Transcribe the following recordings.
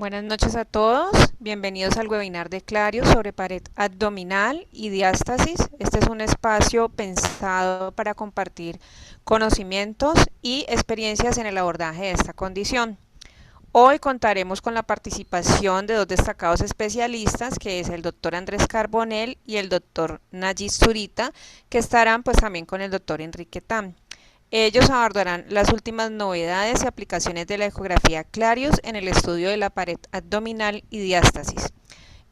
Buenas noches a todos, bienvenidos al webinar de Clarius sobre pared abdominal y diástasis. Este es un espacio pensado para compartir conocimientos y experiencias en el abordaje de esta condición. Hoy contaremos con la participación de dos destacados especialistas, que es el doctor Andrés Carbonell y el doctor Nayib Zurita, que estarán pues también con el doctor Enrique Tam. Ellos abordarán las últimas novedades y aplicaciones de la ecografía Clarius en el estudio de la pared abdominal y diástasis.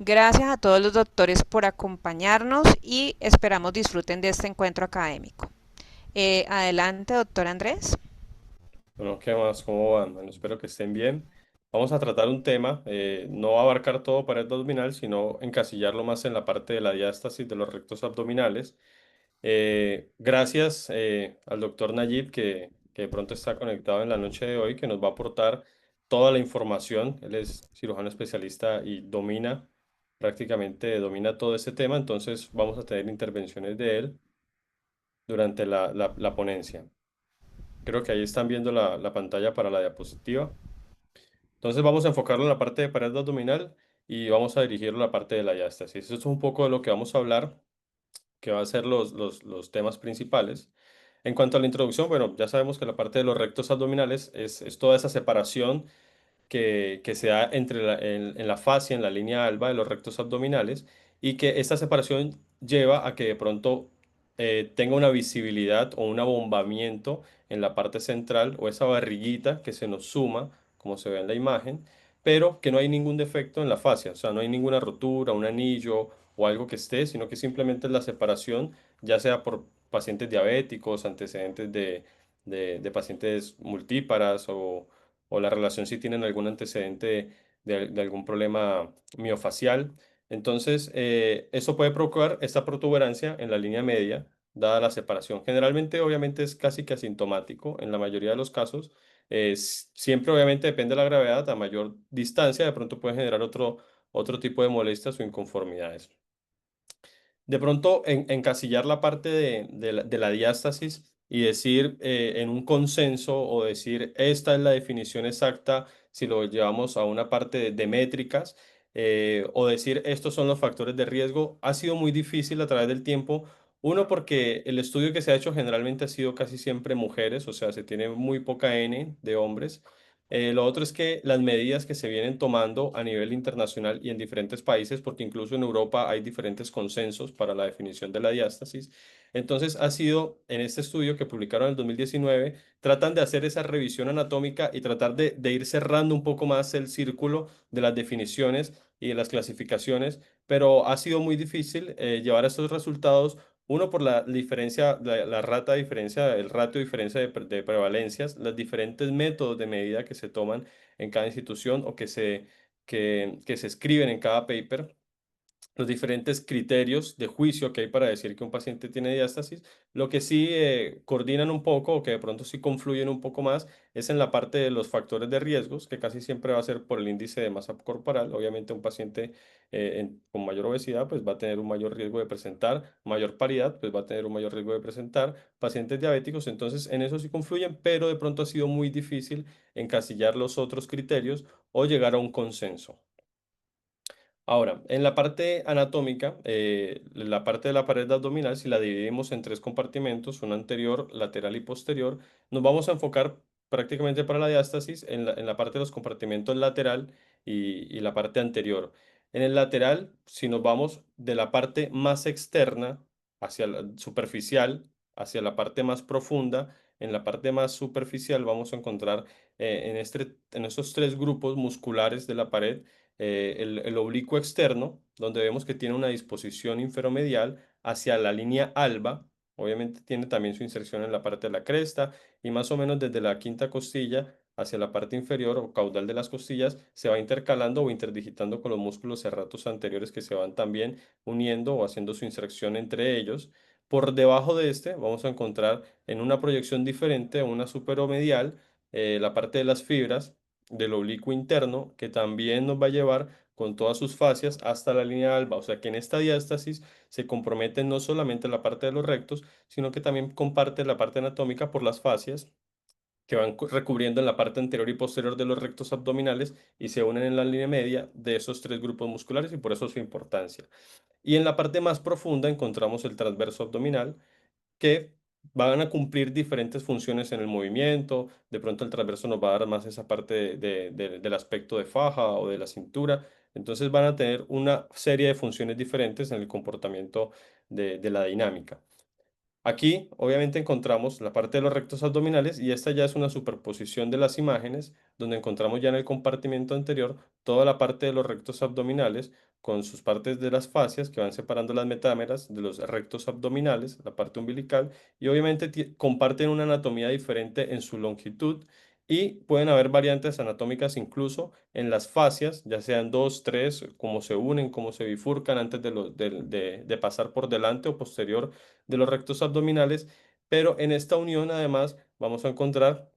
Gracias a todos los doctores por acompañarnos y esperamos disfruten de este encuentro académico. Adelante, doctor Andrés. Bueno, ¿qué más? ¿Cómo van? Bueno, espero que estén bien. Vamos a tratar un tema, no va a abarcar todo pared abdominal, sino encasillarlo más en la parte de la diástasis de los rectos abdominales. Gracias al doctor Nayib, que de pronto está conectado en la noche de hoy, que nos va a aportar toda la información. Él es cirujano especialista y prácticamente domina todo este tema, entonces vamos a tener intervenciones de él durante la ponencia. Creo que ahí están viendo la pantalla para la diapositiva. Entonces vamos a enfocarlo en la parte de pared abdominal y vamos a dirigirlo a la parte de la diástasis. Eso es un poco de lo que vamos a hablar, que va a ser los temas principales. En cuanto a la introducción, bueno, ya sabemos que la parte de los rectos abdominales es toda esa separación que se da en la fascia, en la línea alba de los rectos abdominales, y que esta separación lleva a que de pronto tenga una visibilidad o un abombamiento en la parte central o esa barriguita que se nos suma, como se ve en la imagen, pero que no hay ningún defecto en la fascia, o sea, no hay ninguna rotura, un anillo o algo que esté, sino que simplemente es la separación, ya sea por pacientes diabéticos, antecedentes de pacientes multíparas o la relación si tienen algún antecedente de algún problema miofacial. Entonces, eso puede provocar esta protuberancia en la línea media, dada la separación. Generalmente, obviamente, es casi que asintomático en la mayoría de los casos. Siempre, obviamente, depende de la gravedad. A mayor distancia, de pronto puede generar otro tipo de molestias o inconformidades. De pronto, encasillar la parte de la diástasis y decir en un consenso o decir esta es la definición exacta si lo llevamos a una parte de métricas o decir estos son los factores de riesgo, ha sido muy difícil a través del tiempo. Uno, porque el estudio que se ha hecho generalmente ha sido casi siempre mujeres, o sea, se tiene muy poca N de hombres. Lo otro es que las medidas que se vienen tomando a nivel internacional y en diferentes países, porque incluso en Europa hay diferentes consensos para la definición de la diástasis, entonces ha sido en este estudio que publicaron en el 2019, tratan de hacer esa revisión anatómica y tratar de ir cerrando un poco más el círculo de las definiciones y de las clasificaciones, pero ha sido muy difícil llevar estos resultados. Uno, por la diferencia, la rata de diferencia, el ratio de diferencia de prevalencias, los diferentes métodos de medida que se toman en cada institución o que se escriben en cada paper, los diferentes criterios de juicio que hay para decir que un paciente tiene diástasis. Lo que sí coordinan un poco o que de pronto sí confluyen un poco más es en la parte de los factores de riesgos, que casi siempre va a ser por el índice de masa corporal. Obviamente un paciente con mayor obesidad pues va a tener un mayor riesgo de presentar, mayor paridad pues va a tener un mayor riesgo de presentar, pacientes diabéticos, entonces en eso sí confluyen, pero de pronto ha sido muy difícil encasillar los otros criterios o llegar a un consenso. Ahora, en la parte anatómica, la parte de la pared abdominal, si la dividimos en tres compartimentos, uno anterior, lateral y posterior, nos vamos a enfocar prácticamente para la diástasis en la parte de los compartimentos lateral y la parte anterior. En el lateral, si nos vamos de la parte más externa hacia la superficial, hacia la parte más profunda, en la parte más superficial vamos a encontrar en estos tres grupos musculares de la pared el oblicuo externo, donde vemos que tiene una disposición inferomedial hacia la línea alba. Obviamente tiene también su inserción en la parte de la cresta y más o menos desde la quinta costilla hacia la parte inferior o caudal de las costillas se va intercalando o interdigitando con los músculos serratos anteriores que se van también uniendo o haciendo su inserción entre ellos. Por debajo de este vamos a encontrar en una proyección diferente, una superomedial, la parte de las fibras del oblicuo interno, que también nos va a llevar con todas sus fascias hasta la línea alba. O sea que en esta diástasis se compromete no solamente la parte de los rectos, sino que también comparte la parte anatómica por las fascias que van recubriendo en la parte anterior y posterior de los rectos abdominales y se unen en la línea media de esos tres grupos musculares y por eso su importancia. Y en la parte más profunda encontramos el transverso abdominal, que van a cumplir diferentes funciones en el movimiento. De pronto el transverso nos va a dar más esa parte del aspecto de faja o de la cintura. Entonces van a tener una serie de funciones diferentes en el comportamiento de la dinámica. Aquí, obviamente, encontramos la parte de los rectos abdominales y esta ya es una superposición de las imágenes, donde encontramos ya en el compartimento anterior toda la parte de los rectos abdominales con sus partes de las fascias que van separando las metámeras de los rectos abdominales, la parte umbilical, y obviamente comparten una anatomía diferente en su longitud y pueden haber variantes anatómicas incluso en las fascias, ya sean dos, tres, cómo se unen, cómo se bifurcan antes de pasar por delante o posterior de los rectos abdominales, pero en esta unión además vamos a encontrar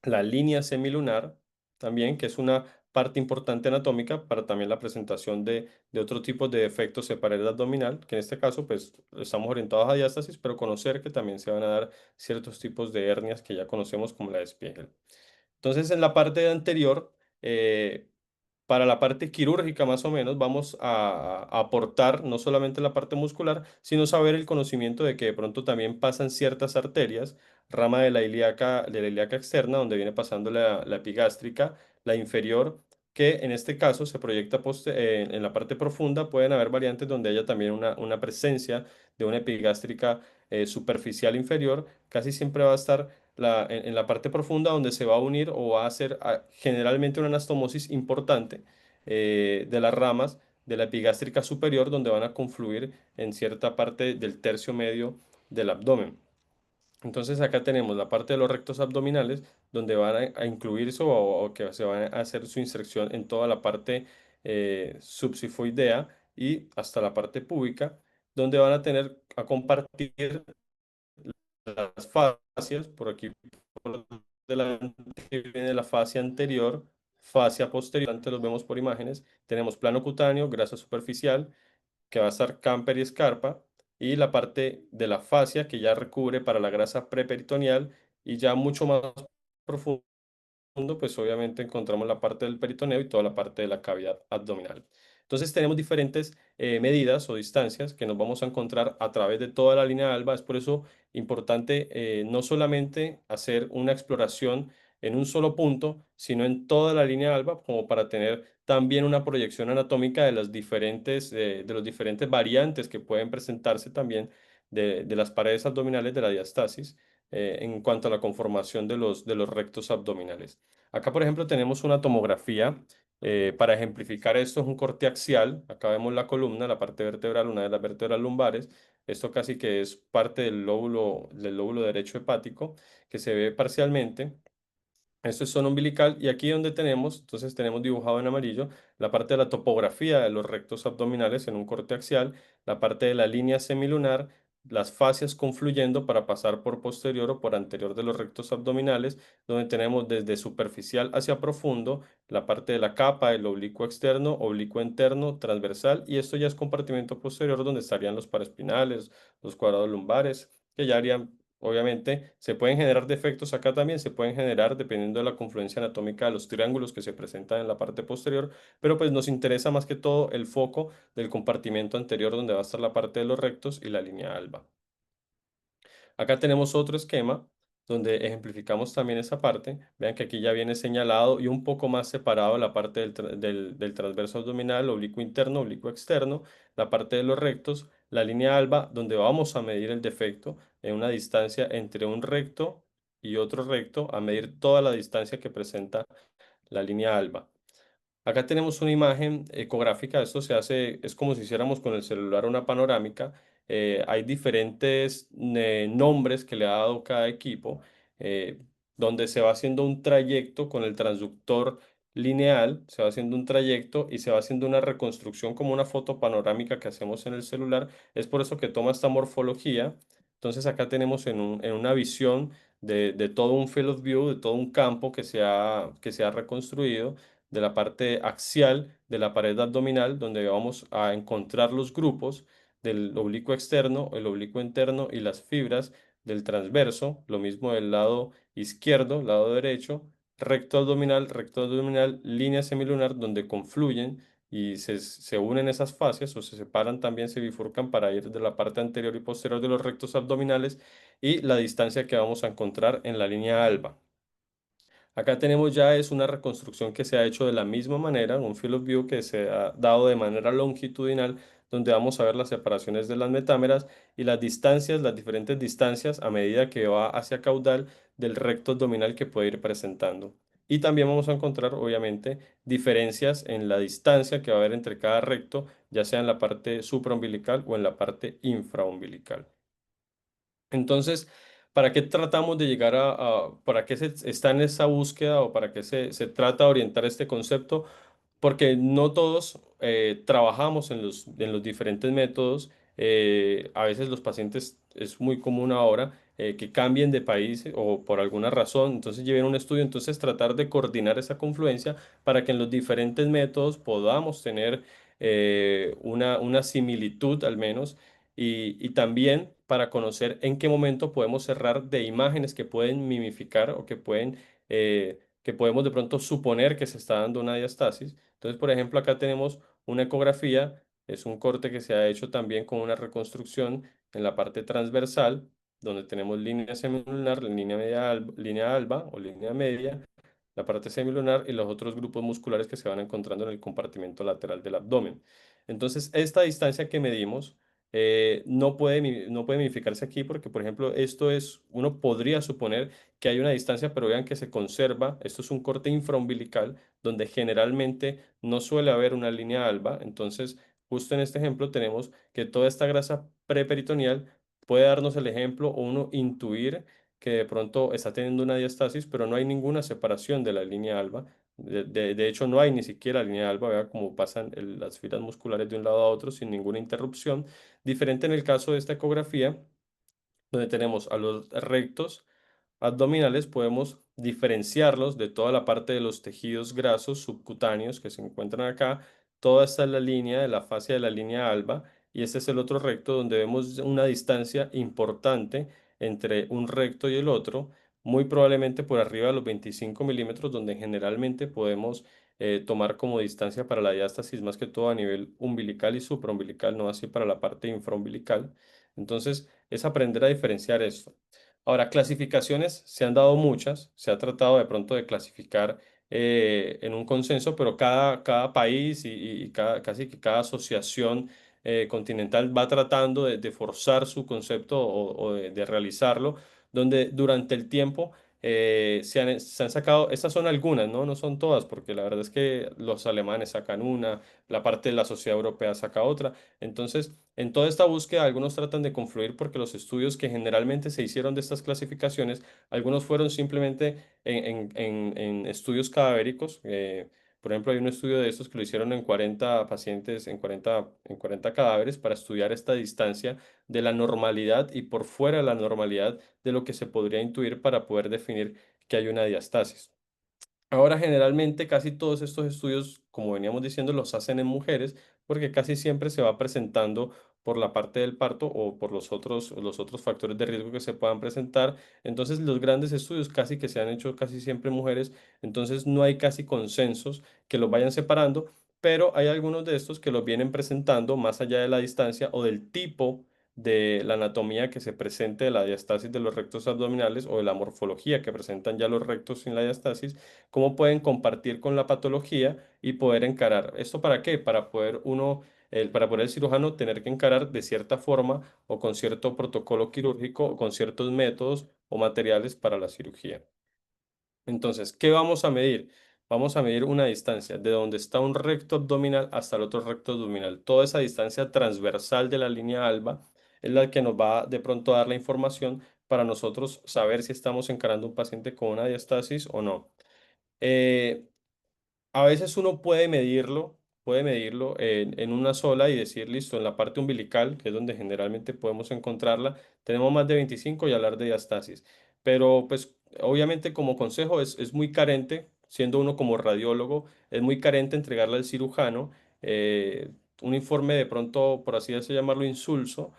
la línea semilunar también, que es una parte importante anatómica para también la presentación de otro tipo de defectos de pared abdominal, que en este caso pues estamos orientados a diástasis, pero conocer que también se van a dar ciertos tipos de hernias que ya conocemos como la de Spiegel. Entonces, en la parte anterior, para la parte quirúrgica más o menos, vamos a aportar no solamente la parte muscular, sino saber el conocimiento de que de pronto también pasan ciertas arterias, rama de la ilíaca externa, donde viene pasando la epigástrica, la inferior, que en este caso se proyecta en la parte profunda. Pueden haber variantes donde haya también una presencia de una epigástrica superficial inferior. Casi siempre va a estar en la parte profunda donde se va a unir o va a hacer generalmente una anastomosis importante de las ramas de la epigástrica superior, donde van a confluir en cierta parte del tercio medio del abdomen. Entonces acá tenemos la parte de los rectos abdominales, donde van a incluirse o que se van a hacer su inserción en toda la parte subsifoidea y hasta la parte púbica, donde van a tener a compartir las fascias. Por aquí por delante viene la fascia anterior, fascia posterior, antes los vemos por imágenes. Tenemos plano cutáneo, grasa superficial, que va a estar camper y escarpa, y la parte de la fascia que ya recubre para la grasa preperitoneal y ya mucho más profundo pues obviamente encontramos la parte del peritoneo y toda la parte de la cavidad abdominal. Entonces tenemos diferentes medidas o distancias que nos vamos a encontrar a través de toda la línea alba. Es por eso importante no solamente hacer una exploración en un solo punto, sino en toda la línea alba, como para tener también una proyección anatómica de de los diferentes variantes que pueden presentarse también de las paredes abdominales de la diastasis en cuanto a la conformación de los rectos abdominales. Acá, por ejemplo, tenemos una tomografía. Para ejemplificar esto, es un corte axial. Acá vemos la columna, la parte vertebral, una de las vértebras lumbares. Esto casi que es parte del lóbulo derecho hepático, que se ve parcialmente. Esto es zona umbilical y aquí donde tenemos, entonces tenemos dibujado en amarillo la parte de la topografía de los rectos abdominales en un corte axial, la parte de la línea semilunar, las fascias confluyendo para pasar por posterior o por anterior de los rectos abdominales, donde tenemos desde superficial hacia profundo la parte de la capa, el oblicuo externo, oblicuo interno, transversal, y esto ya es compartimento posterior donde estarían los paraespinales, los cuadrados lumbares, que ya harían. Obviamente, se pueden generar defectos acá también, se pueden generar dependiendo de la confluencia anatómica de los triángulos que se presentan en la parte posterior, pero pues nos interesa más que todo el foco del compartimento anterior donde va a estar la parte de los rectos y la línea alba. Acá tenemos otro esquema donde ejemplificamos también esa parte. Vean que aquí ya viene señalado y un poco más separado la parte del transverso abdominal, oblicuo interno, oblicuo externo, la parte de los rectos, la línea alba, donde vamos a medir el defecto en una distancia entre un recto y otro recto, a medir toda la distancia que presenta la línea alba. Acá tenemos una imagen ecográfica. Esto se hace, es como si hiciéramos con el celular una panorámica. Hay diferentes nombres que le ha dado cada equipo, eh, donde se va haciendo un trayecto con el transductor lineal, se va haciendo un trayecto y se va haciendo una reconstrucción como una foto panorámica que hacemos en el celular. Es por eso que toma esta morfología. Entonces acá tenemos en una visión de todo un field of view, de todo un campo que se ha reconstruido de la parte axial de la pared abdominal, donde vamos a encontrar los grupos del oblicuo externo, el oblicuo interno y las fibras del transverso, lo mismo del lado izquierdo, lado derecho, recto abdominal, línea semilunar, donde confluyen y se unen esas fascias o se separan también, se bifurcan para ir de la parte anterior y posterior de los rectos abdominales y la distancia que vamos a encontrar en la línea alba. Acá tenemos ya es una reconstrucción que se ha hecho de la misma manera, un field of view que se ha dado de manera longitudinal, donde vamos a ver las separaciones de las metámeras y las distancias, las diferentes distancias a medida que va hacia caudal del recto abdominal que puede ir presentando. Y también vamos a encontrar, obviamente, diferencias en la distancia que va a haber entre cada recto, ya sea en la parte supraumbilical o en la parte infraumbilical. Entonces, ¿para qué tratamos de llegar para qué se está en esa búsqueda o para qué se trata de orientar este concepto? Porque no todos trabajamos en los diferentes métodos. A veces los pacientes es muy común ahora que cambien de país o por alguna razón, entonces lleven un estudio, entonces tratar de coordinar esa confluencia para que en los diferentes métodos podamos tener una similitud al menos y también para conocer en qué momento podemos cerrar de imágenes que pueden mimificar o que podemos de pronto suponer que se está dando una diastasis. Entonces, por ejemplo, acá tenemos una ecografía, es un corte que se ha hecho también con una reconstrucción en la parte transversal, donde tenemos línea semilunar, línea alba o línea media, la parte semilunar y los otros grupos musculares que se van encontrando en el compartimento lateral del abdomen. Entonces, esta distancia que medimos no puede modificarse aquí porque, por ejemplo, uno podría suponer que hay una distancia, pero vean que se conserva, esto es un corte infraumbilical, donde generalmente no suele haber una línea alba, entonces, justo en este ejemplo tenemos que toda esta grasa preperitoneal puede darnos el ejemplo o uno intuir que de pronto está teniendo una diastasis, pero no hay ninguna separación de la línea alba. De hecho, no hay ni siquiera línea alba, vea cómo pasan las filas musculares de un lado a otro sin ninguna interrupción. Diferente en el caso de esta ecografía, donde tenemos a los rectos abdominales, podemos diferenciarlos de toda la parte de los tejidos grasos subcutáneos que se encuentran acá. Toda esta es la línea de la fascia de la línea alba y este es el otro recto donde vemos una distancia importante entre un recto y el otro, muy probablemente por arriba de los 25 milímetros, donde generalmente podemos tomar como distancia para la diástasis más que todo a nivel umbilical y supraumbilical, no así para la parte infraumbilical. Entonces, es aprender a diferenciar esto. Ahora, clasificaciones se han dado muchas, se ha tratado de pronto de clasificar en un consenso, pero cada país y casi que cada asociación continental va tratando de forzar su concepto o de realizarlo, donde durante el tiempo se han sacado, estas son algunas, ¿no? No son todas, porque la verdad es que los alemanes sacan una, la parte de la sociedad europea saca otra. Entonces, en toda esta búsqueda, algunos tratan de confluir porque los estudios que generalmente se hicieron de estas clasificaciones, algunos fueron simplemente en estudios cadavéricos. Por ejemplo, hay un estudio de estos que lo hicieron en 40 pacientes, en 40 cadáveres para estudiar esta distancia de la normalidad y por fuera de la normalidad de lo que se podría intuir para poder definir que hay una diastasis. Ahora generalmente casi todos estos estudios, como veníamos diciendo, los hacen en mujeres porque casi siempre se va presentando por la parte del parto o por los otros factores de riesgo que se puedan presentar. Entonces los grandes estudios casi que se han hecho casi siempre en mujeres, entonces no hay casi consensos que los vayan separando, pero hay algunos de estos que los vienen presentando más allá de la distancia o del tipo de la anatomía que se presente de la diastasis de los rectos abdominales o de la morfología que presentan ya los rectos sin la diastasis cómo pueden compartir con la patología y poder encarar. ¿Esto para qué? Para poder para poder el cirujano tener que encarar de cierta forma o con cierto protocolo quirúrgico o con ciertos métodos o materiales para la cirugía. Entonces, ¿qué vamos a medir? Vamos a medir una distancia de donde está un recto abdominal hasta el otro recto abdominal. Toda esa distancia transversal de la línea alba es la que nos va de pronto a dar la información para nosotros saber si estamos encarando un paciente con una diastasis o no. Eh, a veces uno puede medirlo en una sola y decir, listo, en la parte umbilical, que es donde generalmente podemos encontrarla, tenemos más de 25 y hablar de diastasis. Pero pues obviamente como consejo es muy carente, siendo uno como radiólogo, es muy carente entregarle al cirujano un informe de pronto, por así decirlo, llamarlo insulso,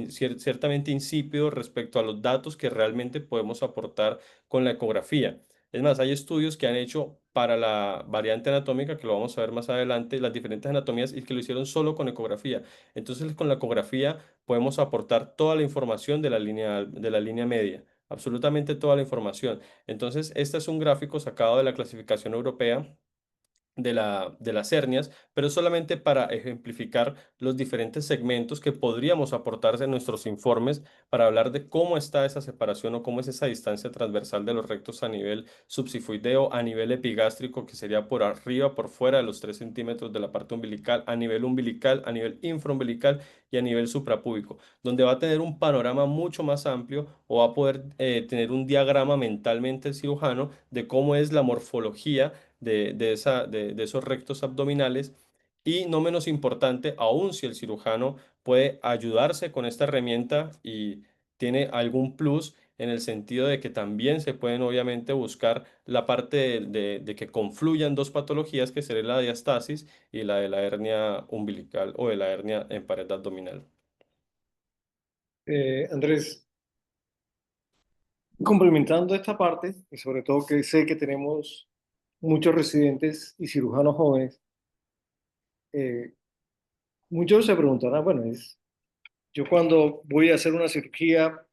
ciertamente insípido respecto a los datos que realmente podemos aportar con la ecografía. Es más, hay estudios que han hecho para la variante anatómica, que lo vamos a ver más adelante, las diferentes anatomías y que lo hicieron solo con ecografía. Entonces, con la ecografía podemos aportar toda la información de la línea media, absolutamente toda la información. Entonces, este es un gráfico sacado de la clasificación europea de las hernias, pero solamente para ejemplificar los diferentes segmentos que podríamos aportarse en nuestros informes para hablar de cómo está esa separación o cómo es esa distancia transversal de los rectos a nivel subsifoideo, a nivel epigástrico, que sería por arriba, por fuera de los 3 centímetros de la parte umbilical, a nivel infraumbilical y a nivel suprapúbico, donde va a tener un panorama mucho más amplio o va a poder tener un diagrama mentalmente el cirujano de cómo es la morfología de esos rectos abdominales. Y no menos importante, aún si el cirujano puede ayudarse con esta herramienta y tiene algún plus en el sentido de que también se pueden obviamente buscar la parte de que confluyan dos patologías, que sería la diastasis y la de la hernia umbilical o de la hernia en pared abdominal. Andrés, complementando esta parte, y sobre todo que sé que tenemos muchos residentes y cirujanos jóvenes, eh, muchos se preguntarán, bueno, yo cuando voy a hacer una cirugía,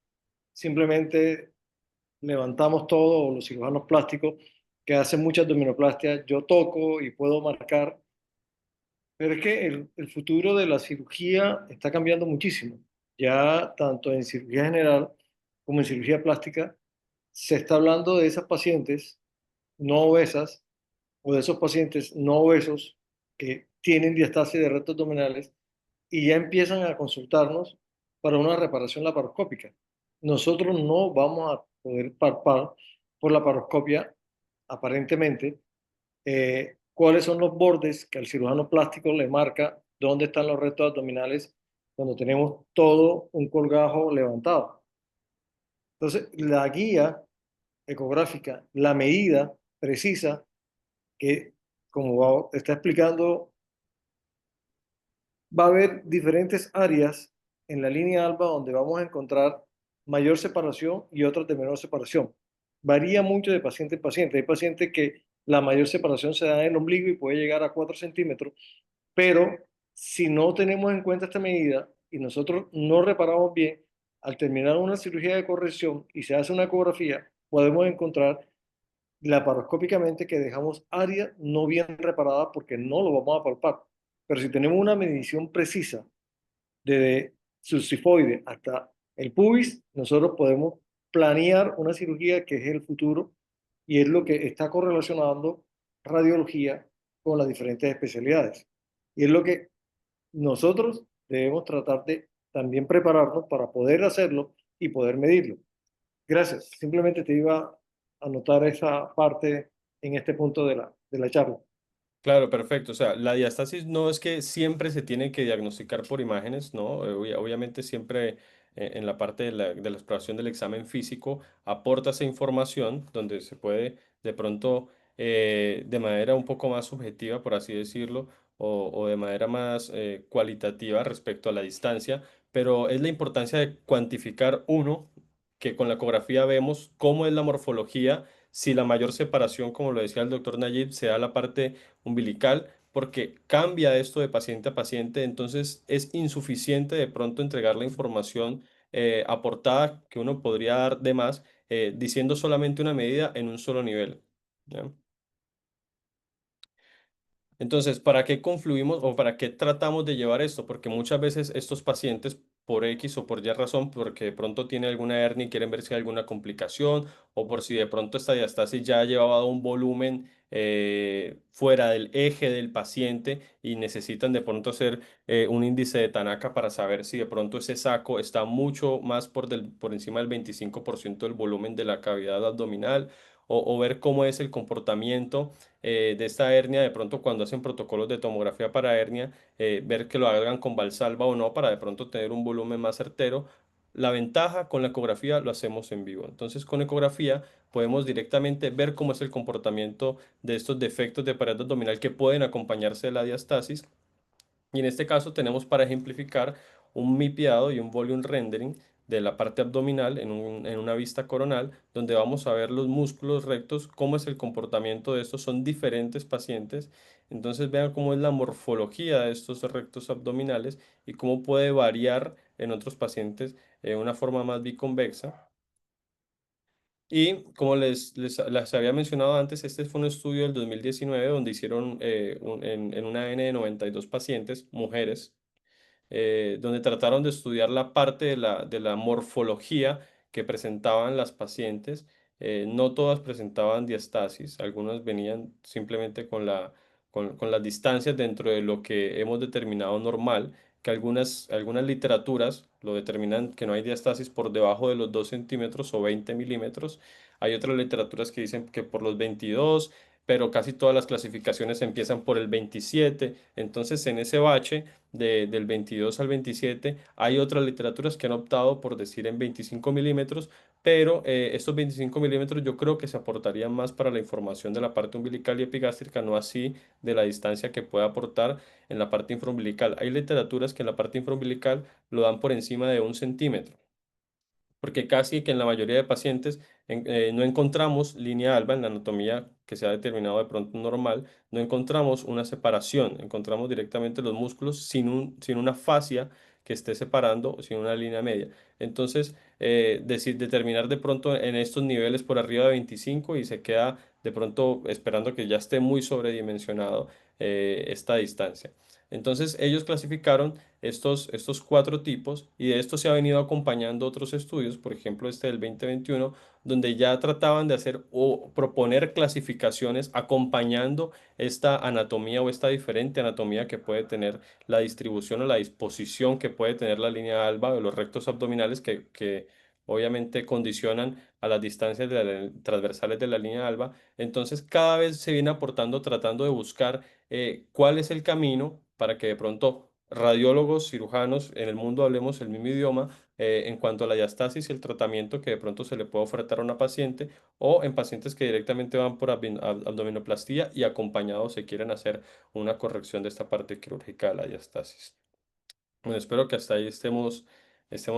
simplemente levantamos todo, o los cirujanos plásticos que hacen mucha abdominoplastia, yo toco y puedo marcar, pero es que el futuro de la cirugía está cambiando muchísimo. Ya tanto en cirugía general como en cirugía plástica, se está hablando de esas pacientes no obesas o de esos pacientes no obesos que tienen diastasis de rectos abdominales y ya empiezan a consultarnos para una reparación laparoscópica. Nosotros no vamos a poder palpar por la laparoscopia, aparentemente, cuáles son los bordes que al cirujano plástico le marca dónde están los rectos abdominales cuando tenemos todo un colgajo levantado. Entonces, la guía ecográfica, la medida precisa que, como está explicando, va a haber diferentes áreas en la línea alba donde vamos a encontrar mayor separación y otras de menor separación. Varía mucho de paciente en paciente. Hay pacientes que la mayor separación se da en el ombligo y puede llegar a 4 centímetros, pero si no tenemos en cuenta esta medida y nosotros no reparamos bien, al terminar una cirugía de corrección y se hace una ecografía, podemos encontrar laparoscópicamente que dejamos área no bien reparada porque no lo vamos a palpar. Pero si tenemos una medición precisa desde subsifoide hasta el pubis, nosotros podemos planear una cirugía que es el futuro y es lo que está correlacionando radiología con las diferentes especialidades. Y es lo que nosotros debemos tratar de también prepararnos para poder hacerlo y poder medirlo. Gracias. Simplemente te iba a anotar esa parte en este punto de la charla. Claro, perfecto. O sea, la diastasis no es que siempre se tiene que diagnosticar por imágenes, ¿no? Obviamente siempre en la parte de la exploración del examen físico aporta esa información donde se puede de pronto de manera un poco más subjetiva, por así decirlo, o de manera más cualitativa respecto a la distancia, pero es la importancia de cuantificar uno, que con la ecografía vemos cómo es la morfología, si la mayor separación, como lo decía el doctor Nayib, se da la parte umbilical, porque cambia esto de paciente a paciente, entonces es insuficiente de pronto entregar la información aportada que uno podría dar de más diciendo solamente una medida en un solo nivel. ¿Ya? Entonces, ¿para qué confluimos o para qué tratamos de llevar esto? Porque muchas veces estos pacientes, por X o por Y razón, porque de pronto tiene alguna hernia y quieren ver si hay alguna complicación, o por si de pronto esta diastasis ya llevaba un volumen fuera del eje del paciente y necesitan de pronto hacer un índice de Tanaka para saber si de pronto ese saco está mucho más por encima del 25% del volumen de la cavidad abdominal, o ver cómo es el comportamiento de esta hernia, de pronto cuando hacen protocolos de tomografía para hernia, ver que lo hagan con Valsalva o no para de pronto tener un volumen más certero. La ventaja con la ecografía lo hacemos en vivo. Entonces con ecografía podemos directamente ver cómo es el comportamiento de estos defectos de pared abdominal que pueden acompañarse de la diastasis. Y en este caso tenemos para ejemplificar un mapeado y un volume rendering de la parte abdominal en una vista coronal, donde vamos a ver los músculos rectos, cómo es el comportamiento de estos, son diferentes pacientes. Entonces vean cómo es la morfología de estos rectos abdominales y cómo puede variar en otros pacientes de una forma más biconvexa. Y como les había mencionado antes, este fue un estudio del 2019 donde hicieron en una N de 92 pacientes, mujeres, donde trataron de estudiar la parte de la morfología que presentaban las pacientes. No todas presentaban diastasis, algunas venían simplemente con las distancias dentro de lo que hemos determinado normal, que algunas literaturas lo determinan que no hay diastasis por debajo de los 2 centímetros o 20 milímetros. Hay otras literaturas que dicen que por los 22, pero casi todas las clasificaciones empiezan por el 27. Entonces, en ese bache del 22 al 27. Hay otras literaturas que han optado por decir en 25 milímetros, pero estos 25 milímetros yo creo que se aportarían más para la información de la parte umbilical y epigástrica, no así de la distancia que puede aportar en la parte infraumbilical. Hay literaturas que en la parte infraumbilical lo dan por encima de 1 centímetro porque casi que en la mayoría de pacientes no encontramos línea alba en la anatomía que se ha determinado de pronto normal, no encontramos una separación, encontramos directamente los músculos sin una fascia que esté separando, sin una línea media. Entonces, determinar de pronto en estos niveles por arriba de 25 y se queda de pronto esperando que ya esté muy sobredimensionado esta distancia. Entonces, ellos clasificaron estos 4 tipos y de esto se ha venido acompañando otros estudios, por ejemplo este del 2021, donde ya trataban de hacer o proponer clasificaciones acompañando esta anatomía o esta diferente anatomía que puede tener la distribución o la disposición que puede tener la línea alba o los rectos abdominales que obviamente condicionan a las distancias transversales de la línea alba. Entonces cada vez se viene aportando tratando de buscar cuál es el camino para que de pronto radiólogos, cirujanos en el mundo hablemos el mismo idioma en cuanto a la diastasis y el tratamiento que de pronto se le puede ofertar a una paciente o en pacientes que directamente van por abdominoplastía y acompañados se quieren hacer una corrección de esta parte quirúrgica de la diastasis. Bueno, espero que hasta ahí estemos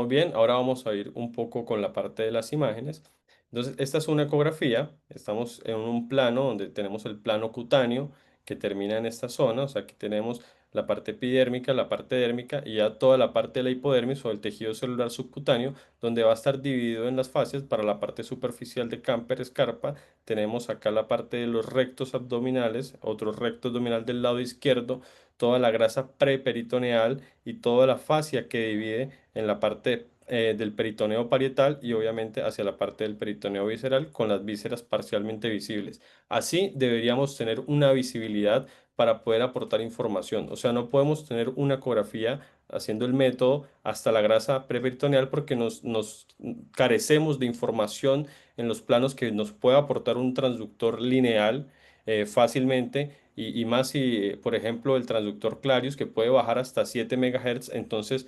bien. Ahora vamos a ir un poco con la parte de las imágenes. Entonces, esta es una ecografía. Estamos en un plano donde tenemos el plano cutáneo que termina en esta zona. O sea, aquí tenemos la parte epidérmica, la parte dérmica y ya toda la parte de la hipodermis o el tejido celular subcutáneo, donde va a estar dividido en las fases. Para la parte superficial de Camper-Scarpa, tenemos acá la parte de los rectos abdominales, otro recto abdominal del lado izquierdo, toda la grasa preperitoneal y toda la fascia que divide en la parte del peritoneo parietal y obviamente hacia la parte del peritoneo visceral con las vísceras parcialmente visibles. Así deberíamos tener una visibilidad para poder aportar información. O sea, no podemos tener una ecografía haciendo el método hasta la grasa preperitoneal porque nos carecemos de información en los planos que nos pueda aportar un transductor lineal fácilmente y más si, por ejemplo, el transductor Clarius que puede bajar hasta 7 MHz, entonces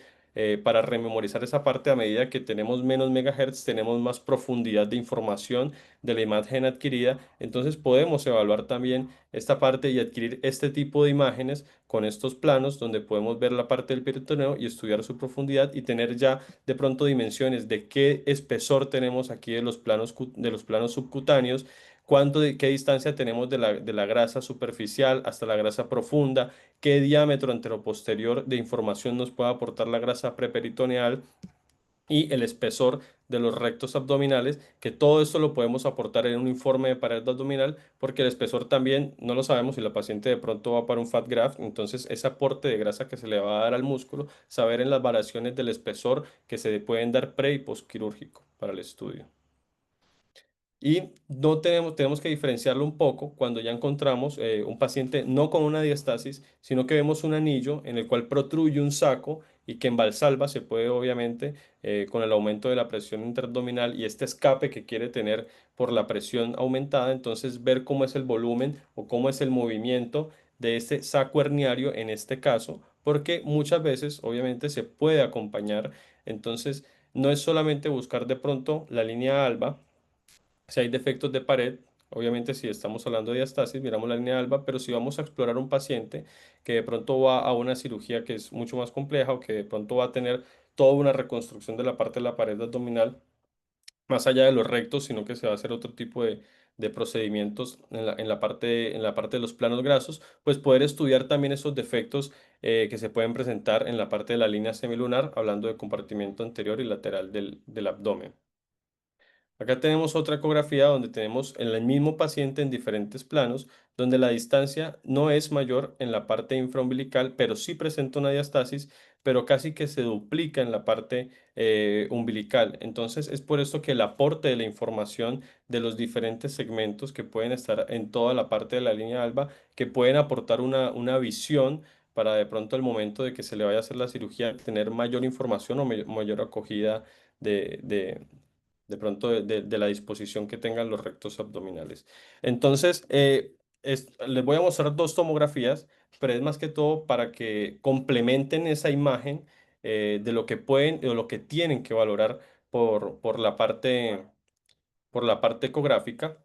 para rememorizar esa parte a medida que tenemos menos megahertz, tenemos más profundidad de información de la imagen adquirida, entonces podemos evaluar también esta parte y adquirir este tipo de imágenes con estos planos donde podemos ver la parte del peritoneo y estudiar su profundidad y tener ya de pronto dimensiones de qué espesor tenemos aquí de los planos, de los planos subcutáneos, qué distancia tenemos de la grasa superficial hasta la grasa profunda, qué diámetro anteroposterior de información nos puede aportar la grasa preperitoneal y el espesor de los rectos abdominales, que todo esto lo podemos aportar en un informe de pared abdominal, porque el espesor también no lo sabemos si la paciente de pronto va para un fat graft, entonces ese aporte de grasa que se le va a dar al músculo, saber en las variaciones del espesor que se pueden dar pre y postquirúrgico para el estudio. Y no tenemos que diferenciarlo un poco cuando ya encontramos un paciente no con una diastasis, sino que vemos un anillo en el cual protruye un saco y que en valsalva se puede obviamente con el aumento de la presión interabdominal y este escape que quiere tener por la presión aumentada, entonces ver cómo es el volumen o cómo es el movimiento de este saco herniario en este caso, porque muchas veces obviamente se puede acompañar, entonces no es solamente buscar de pronto la línea alba si hay defectos de pared, Obviamente, si estamos hablando de diastasis, miramos la línea alba, pero si vamos a explorar un paciente que de pronto va a una cirugía que es mucho más compleja o que de pronto va a tener toda una reconstrucción de la parte de la pared abdominal, más allá de los rectos, sino que se va a hacer otro tipo de procedimientos en la parte de los planos grasos, pues poder estudiar también esos defectos que se pueden presentar en la parte de la línea semilunar, hablando de compartimiento anterior y lateral del abdomen. Acá tenemos otra ecografía donde tenemos el mismo paciente en diferentes planos, donde la distancia no es mayor en la parte infraumbilical, pero sí presenta una diastasis, pero casi que se duplica en la parte umbilical. Entonces es por esto que el aporte de la información de los diferentes segmentos que pueden estar en toda la parte de la línea alba, que pueden aportar una visión para de pronto el momento de que se le vaya a hacer la cirugía, tener mayor información o mayor acogida de pronto de la disposición que tengan los rectos abdominales. Entonces, les voy a mostrar dos tomografías, pero es más que todo para que complementen esa imagen de lo que pueden o lo que tienen que valorar por la parte ecográfica.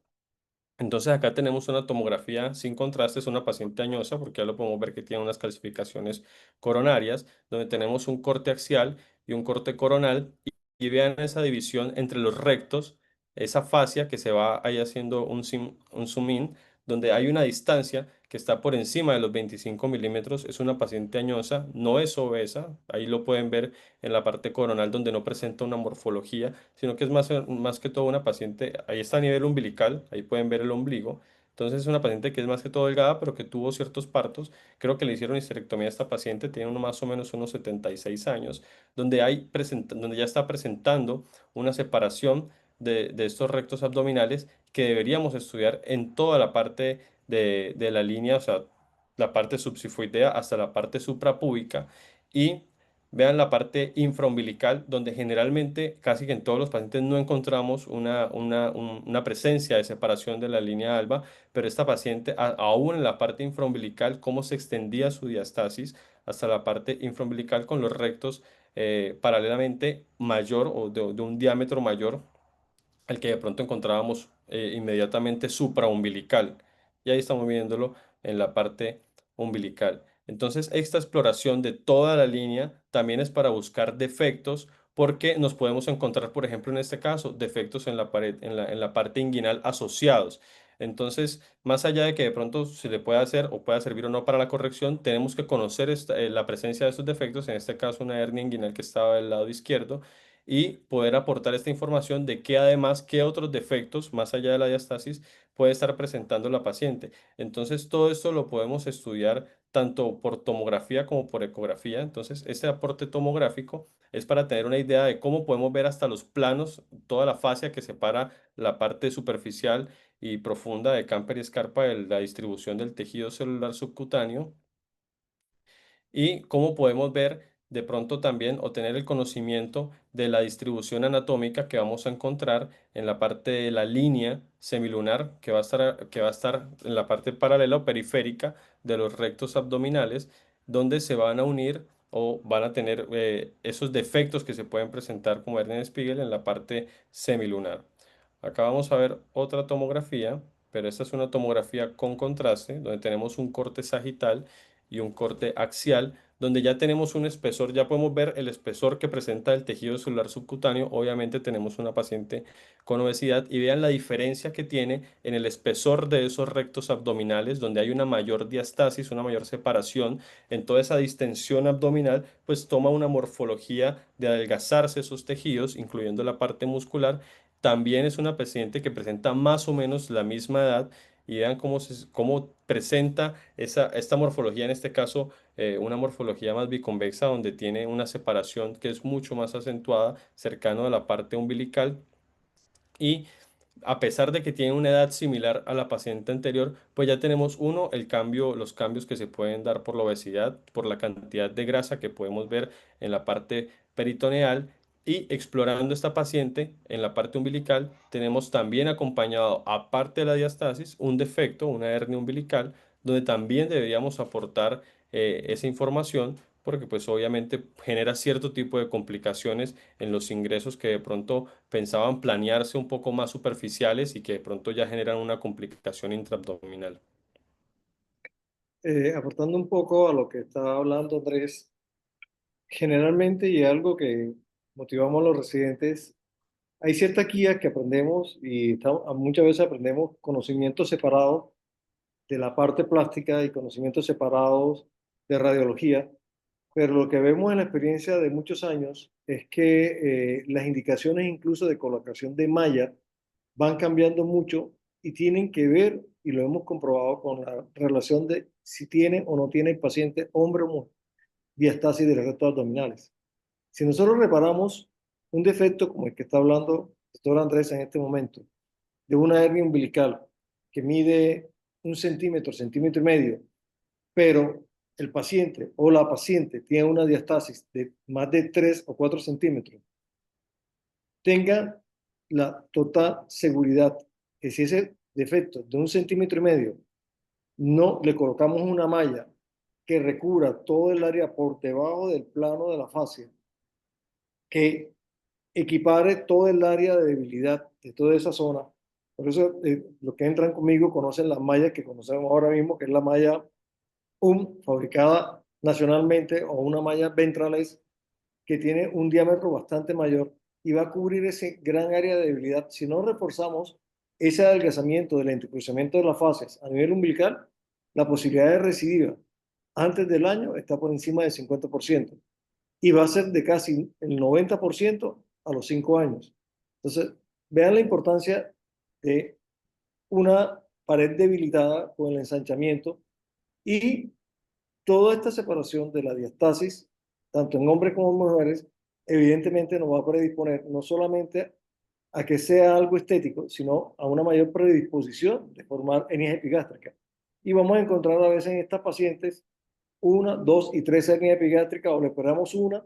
Entonces acá tenemos una tomografía sin contraste, es una paciente añosa porque ya lo podemos ver que tiene unas calcificaciones coronarias, donde tenemos un corte axial y un corte coronal y vean esa división entre los rectos, esa fascia que se va ahí haciendo un zoom in, donde hay una distancia que está por encima de los 25 milímetros, es una paciente añosa, no es obesa, ahí lo pueden ver en la parte coronal donde no presenta una morfología sino que es más que todo una paciente, ahí está a nivel umbilical, ahí pueden ver el ombligo, entonces es una paciente que es más que todo delgada, pero que tuvo ciertos partos, creo que le hicieron histerectomía a esta paciente, tiene más o menos unos 76 años, donde ya está presentando una separación de estos rectos abdominales que deberíamos estudiar en toda la parte de la línea, o sea, la parte subsifoidea hasta la parte suprapúbica y vean la parte infraumbilical, donde generalmente, casi que en todos los pacientes no encontramos una presencia de separación de la línea alba, pero esta paciente, aún en la parte infraumbilical, cómo se extendía su diastasis hasta la parte infraumbilical con los rectos paralelamente mayor o de un diámetro mayor al que de pronto encontrábamos inmediatamente supraumbilical. Y ahí estamos viéndolo en la parte umbilical. Entonces, esta exploración de toda la línea también es para buscar defectos, porque nos podemos encontrar, por ejemplo, en este caso, defectos en la pared, en la parte inguinal asociados. Entonces, más allá de que de pronto se le pueda hacer o pueda servir o no para la corrección, tenemos que conocer la presencia de estos defectos, en este caso una hernia inguinal que estaba del lado izquierdo, y poder aportar esta información de qué además, qué otros defectos, más allá de la diastasis, puede estar presentando la paciente. Entonces, todo esto lo podemos estudiar tanto por tomografía como por ecografía. Entonces, este aporte tomográfico es para tener una idea de cómo podemos ver hasta los planos, toda la fascia que separa la parte superficial y profunda de Camper y Scarpa de la distribución del tejido celular subcutáneo y cómo podemos ver de pronto también o tener el conocimiento de la distribución anatómica que vamos a encontrar en la parte de la línea semilunar que va a estar en la parte paralela o periférica de los rectos abdominales, donde se van a unir o van a tener esos defectos que se pueden presentar como hernia de Spiegel en la parte semilunar. Acá vamos a ver otra tomografía, pero esta es una tomografía con contraste, donde tenemos un corte sagital y un corte axial, donde ya tenemos un espesor, ya podemos ver el espesor que presenta el tejido celular subcutáneo. Obviamente tenemos una paciente con obesidad y vean la diferencia que tiene en el espesor de esos rectos abdominales, donde hay una mayor diastasis, una mayor separación en toda esa distensión abdominal, pues toma una morfología de adelgazarse esos tejidos, incluyendo la parte muscular. También es una paciente que presenta más o menos la misma edad y vean cómo presenta esta morfología, en este caso, una morfología más biconvexa, donde tiene una separación que es mucho más acentuada, cercano a la parte umbilical. Y a pesar de que tiene una edad similar a la paciente anterior, pues ya tenemos uno, los cambios que se pueden dar por la obesidad, por la cantidad de grasa que podemos ver en la parte peritoneal y explorando esta paciente en la parte umbilical, tenemos también acompañado, aparte de la diastasis, un defecto, una hernia umbilical, donde también deberíamos aportar esa información porque pues obviamente genera cierto tipo de complicaciones en los ingresos que de pronto pensaban planearse un poco más superficiales y que de pronto ya generan una complicación intraabdominal. Aportando un poco a lo que estaba hablando Andrés, generalmente y algo que motivamos a los residentes, hay ciertas guías que aprendemos y muchas veces aprendemos conocimientos separados de la parte plástica y conocimientos separados de radiología, pero lo que vemos en la experiencia de muchos años es que las indicaciones incluso de colocación de malla van cambiando mucho y tienen que ver, y lo hemos comprobado con la relación de si tiene o no tiene el paciente, hombre o mujer, diastasis de los rectos abdominales. Si nosotros reparamos un defecto como el que está hablando el doctor Andrés en este momento, de una hernia umbilical que mide 1 centímetro, centímetro y medio, pero el paciente o la paciente tiene una diastasis de más de 3 o 4 centímetros, tenga la total seguridad que si ese defecto de 1,5 centímetros no le colocamos una malla que recubra todo el área por debajo del plano de la fascia, que equipare todo el área de debilidad de toda esa zona. Por eso los que entran conmigo conocen las mallas que conocemos ahora mismo, que es la malla fabricada nacionalmente, o una malla Ventralex que tiene un diámetro bastante mayor y va a cubrir ese gran área de debilidad. Si no reforzamos ese adelgazamiento del entrecruzamiento de las fascias a nivel umbilical, la posibilidad de recidiva antes del año está por encima del 50% y va a ser de casi el 90% a los 5 años. Entonces, vean la importancia de una pared debilitada con el ensanchamiento y toda esta separación de la diastasis, tanto en hombres como en mujeres, evidentemente nos va a predisponer no solamente a que sea algo estético, sino a una mayor predisposición de formar hernias epigástricas. Y vamos a encontrar a veces en estas pacientes 1, 2 y 3 hernias epigástricas, o le operamos una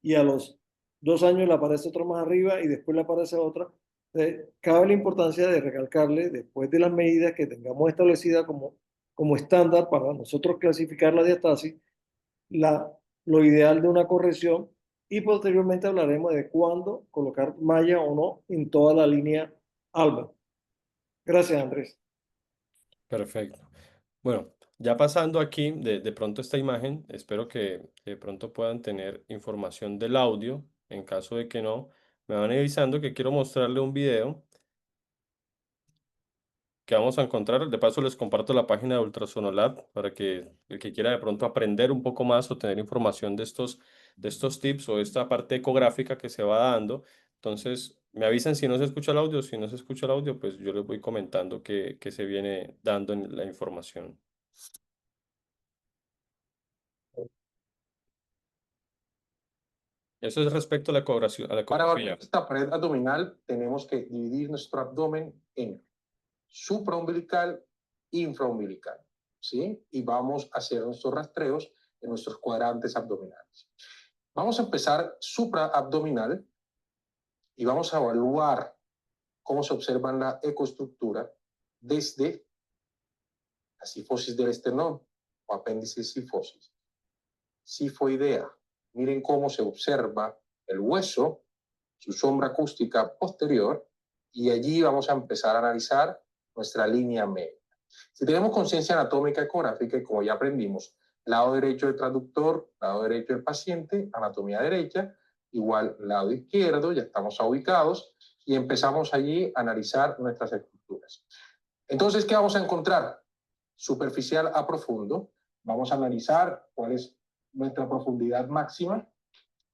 y a los 2 años le aparece otra más arriba y después le aparece otra. Cabe la importancia de recalcarle, después de las medidas que tengamos establecidas como estándar para nosotros clasificar la diastasis, lo ideal de una corrección, y posteriormente hablaremos de cuándo colocar malla o no en toda la línea alba. Gracias, Andrés. Perfecto. Bueno, ya pasando aquí de pronto esta imagen, espero que de pronto puedan tener información del audio. En caso de que no, me van avisando que quiero mostrarle un video que vamos a encontrar. De paso les comparto la página de Ultrasonolab para que el que quiera de pronto aprender un poco más o tener información de estos tips o esta parte ecográfica que se va dando. Entonces, me avisan si no se escucha el audio. Si no se escucha el audio, pues yo les voy comentando que se viene dando en la información. Eso es respecto a la ecografía. Para evaluar esta pared abdominal, tenemos que dividir nuestro abdomen en supraumbilical e infraumbilical, ¿sí? Y vamos a hacer nuestros rastreos en nuestros cuadrantes abdominales. Vamos a empezar supraabdominal y vamos a evaluar cómo se observa la ecoestructura desde la sifosis del esternón o apéndice sifosis, sifoidea. Miren cómo se observa el hueso, su sombra acústica posterior, y allí vamos a empezar a analizar nuestra línea media. Si tenemos conciencia anatómica ecográfica, y como ya aprendimos, lado derecho del traductor, lado derecho del paciente, anatomía derecha, igual lado izquierdo, ya estamos ubicados, y empezamos allí a analizar nuestras estructuras. Entonces, ¿qué vamos a encontrar? Superficial a profundo. Vamos a analizar cuál es nuestra profundidad máxima,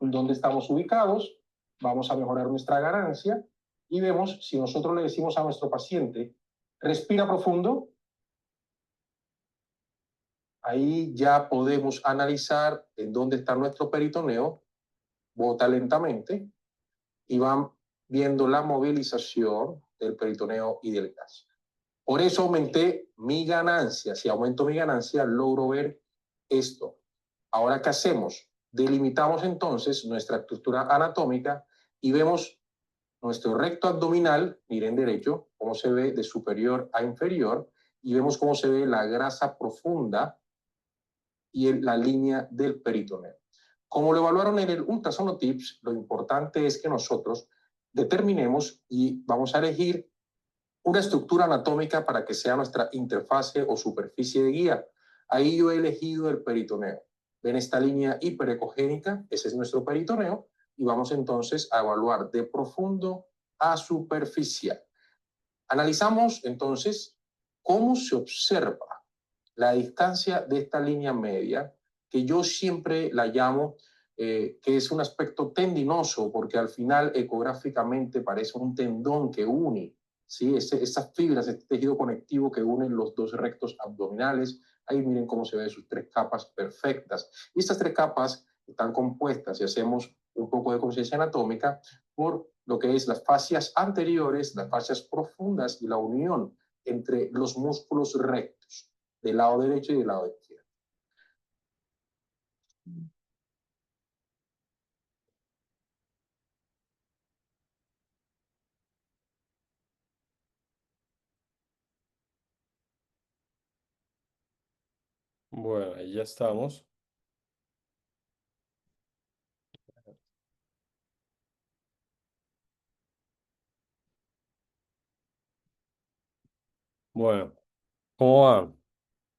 dónde estamos ubicados, vamos a mejorar nuestra ganancia y vemos si nosotros le decimos a nuestro paciente, respira profundo, ahí ya podemos analizar en dónde está nuestro peritoneo, bota lentamente y van viendo la movilización del peritoneo y del gas. Por eso aumenté mi ganancia. Si aumento mi ganancia, logro ver esto. Ahora, ¿qué hacemos? Delimitamos entonces nuestra estructura anatómica y vemos nuestro recto abdominal, miren derecho, cómo se ve de superior a inferior, y vemos cómo se ve la grasa profunda y la línea del peritoneo. Como lo evaluaron en el ultrasonotips, lo importante es que nosotros determinemos y vamos a elegir una estructura anatómica para que sea nuestra interfase o superficie de guía. Ahí yo he elegido el peritoneo. Ven esta línea hiperecogénica, ese es nuestro peritoneo, y vamos entonces a evaluar de profundo a superficial. Analizamos entonces cómo se observa la distancia de esta línea media, que yo siempre la llamo que es un aspecto tendinoso, porque al final ecográficamente parece un tendón que une, ¿sí? Esas fibras, este tejido conectivo que unen los dos rectos abdominales. Ahí miren cómo se ven sus tres capas perfectas. Y estas tres capas están compuestas, si hacemos un poco de conciencia anatómica, por lo que es las fascias anteriores, las fascias profundas y la unión entre los músculos rectos del lado derecho y del lado izquierdo. Bueno, ahí ya estamos. Bueno, ¿cómo va?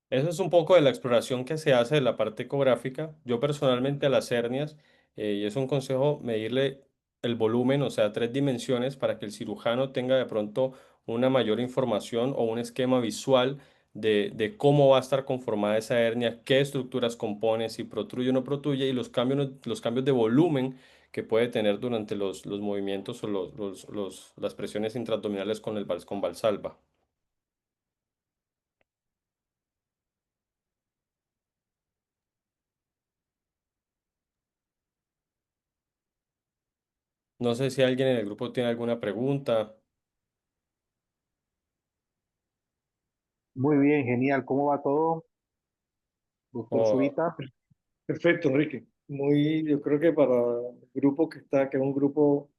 Eso es un poco de la exploración que se hace de la parte ecográfica. Yo personalmente a las hernias, y es un consejo medirle el volumen, o sea, 3 dimensiones, para que el cirujano tenga de pronto una mayor información o un esquema visual de cómo va a estar conformada esa hernia, qué estructuras compone, si protruye o no protruye, y los cambios de volumen que puede tener durante los movimientos o las presiones intraabdominales con con Valsalva. No sé si alguien en el grupo tiene alguna pregunta. Muy bien, genial. ¿Cómo va todo, doctor O, Zurita? Perfecto, Enrique. Yo creo que para el grupo que está, que es un grupo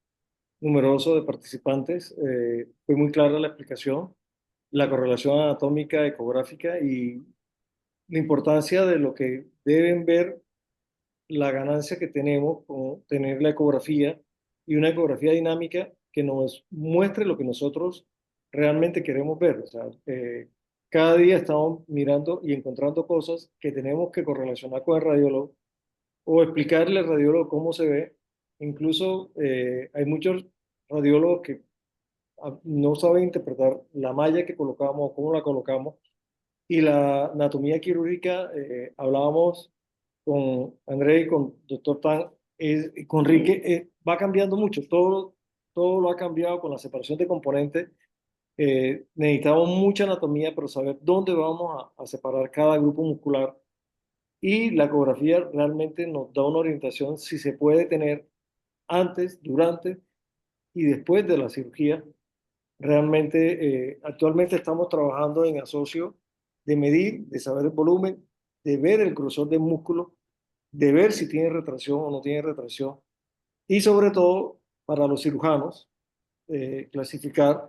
numeroso de participantes, fue muy clara la explicación, la correlación anatómica, ecográfica y la importancia de lo que deben ver, la ganancia que tenemos con tener la ecografía y una ecografía dinámica que nos muestre lo que nosotros realmente queremos ver. O sea, cada día estamos mirando y encontrando cosas que tenemos que correlacionar con el radiólogo o explicarle al radiólogo cómo se ve. Incluso hay muchos radiólogos que no saben interpretar la malla que colocamos o cómo la colocamos. Y la anatomía quirúrgica, hablábamos con André y con doctor Tan, y con Enrique, va cambiando mucho. Todo lo ha cambiado con la separación de componentes. Necesitamos mucha anatomía, pero saber dónde vamos a separar cada grupo muscular. Y la ecografía realmente nos da una orientación si se puede tener antes, durante y después de la cirugía. Realmente, actualmente estamos trabajando en asocio de medir, de saber el volumen, de ver el grosor del músculo, de ver si tiene retracción o no tiene retracción. Y sobre todo, para los cirujanos, clasificar